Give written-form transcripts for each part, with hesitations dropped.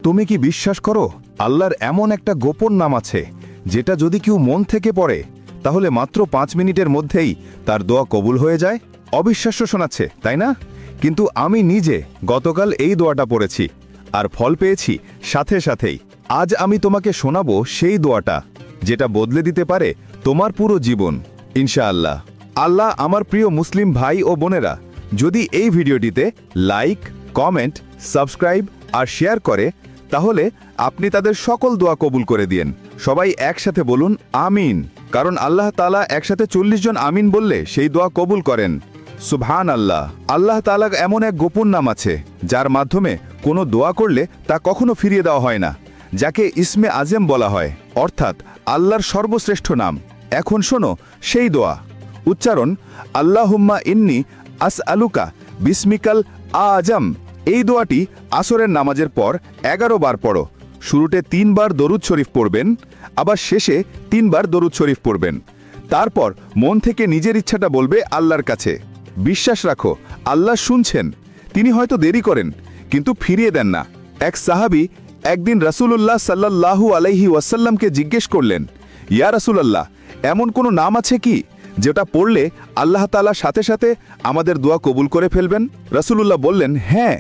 তুমি কি বিশ্বাস করো আল্লাহর এমন একটা গোপন নাম আছে যেটা যদি কেউ মন থেকে পড়ে তাহলে মাত্র 5 মিনিটের মধ্যেই তার দোয়া কবুল হয়ে যায়? অবিশ্বাস্য শোনাচ্ছে, তাই না? কিন্তু আমি নিজে গতকাল এই দোয়াটা পড়েছি আর ফল পেয়েছি সাথে সাথেই। আজ আমি তোমাকে শোনাবো সেই দোয়াটা যেটা বদলে দিতে পারে তোমার পুরো জীবন ইনশাআল্লাহ। আল্লাহ আমার প্রিয় মুসলিম ভাই ও বোনেরা যদি এই ভিডিওটিতে লাইক, কমেন্ট, সাবস্ক্রাইব আর শেয়ার করে তাহলে আপনি তাদের সকল দোয়া কবুল করে দিয়েন। সবাই একসাথে বলুন আমিন, কারণ আল্লাহ তাআলা একসাথে 40 জন আমিন বললে সেই দোয়া কবুল করেন। সুবহান আল্লাহ। আল্লাহ তাআলা এমন এক গোপন নাম আছে যার মাধ্যমে কোনো দোয়া করলে তা কখনো ফিরিয়ে দেওয়া হয় না, যাকে ইসমে আজম বলা হয়, অর্থাৎ আল্লাহর সর্বশ্রেষ্ঠ নাম। এখন শোনো সেই দোয়া। উচ্চারণ আল্লাহুম্মা ইন্নী আসআলুকা বিসমিকাল আজম। এই দোয়াটি আসরের নামাজের পর 11 বার পড়ো। শুরুতে 3 বার দরুদ শরীফ পড়বেন, আবার শেষে 3 বার দরুদ শরীফ পড়বেন। তারপর মন থেকে নিজের ইচ্ছাটা বলবে আল্লাহর কাছে। বিশ্বাস রাখো আল্লাহ শুনছেন। তিনি হয়তো দেরি করেন কিন্তু ফিরিয়ে দেন না। এক সাহাবী একদিন রাসূলুল্লাহ সাল্লাল্লাহু আলাইহি ওয়াসাল্লামকে জিজ্ঞেস করলেন, ইয়া রাসূলুল্লাহ, এমন কোনো নাম আছে কি যেটা পড়লে আল্লাহ তাআলা সাথে সাথে আমাদের দোয়া কবুল করে ফেলবেন? রাসূলুল্লাহ বললেন, হ্যাঁ,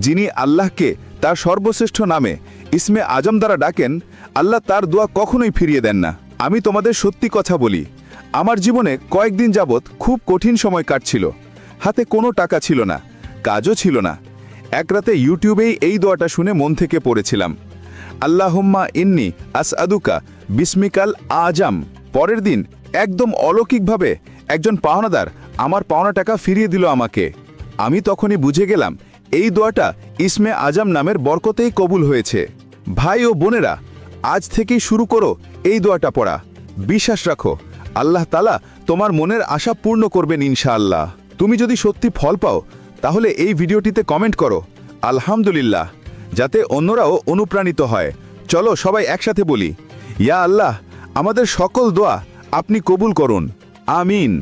যিনি আল্লাহকে তার সর্বশ্রেষ্ঠ নামে ইসমে আজম দ্বারা ডাকেন আল্লাহ তার দোয়া কখনোই ফিরিয়ে দেন না। আমি তোমাদের সত্যি কথা বলি, আমার জীবনে কয়েকদিন যাবৎ খুব কঠিন সময় কাটছিল। হাতে কোনো টাকা ছিল না, কাজও ছিল না। এক রাতে ইউটিউবেই এই দোয়াটা শুনে মন থেকে পড়েছিলাম, আল্লাহুম্মা ইন্নী আসআলুকা বিসমিকাল আজম। পরের দিন একদম অলৌকিকভাবে একজন পাওনাদার আমার পাওনা টাকা ফিরিয়ে দিল আমাকে। আমি তখনই বুঝে গেলাম এই দোয়াটা ইসমে আজম নামের বরকতেই কবুল হয়েছে। ভাই ও বোনেরা, আজ থেকেই শুরু করো এই দোয়াটা পড়া। বিশ্বাস রাখো আল্লাহ তাআলা তোমার মনের আশা পূর্ণ করবেন ইনশাআল্লাহ। তুমি যদি সত্যি ফল পাও তাহলে এই ভিডিওটিতে কমেন্ট করো আলহামদুলিল্লাহ, যাতে অন্যরাও অনুপ্রাণিত হয়। চলো সবাই একসাথে বলি, ইয়া আল্লাহ, আমাদের সকল দোয়া আপনি কবুল করুন, আমিন।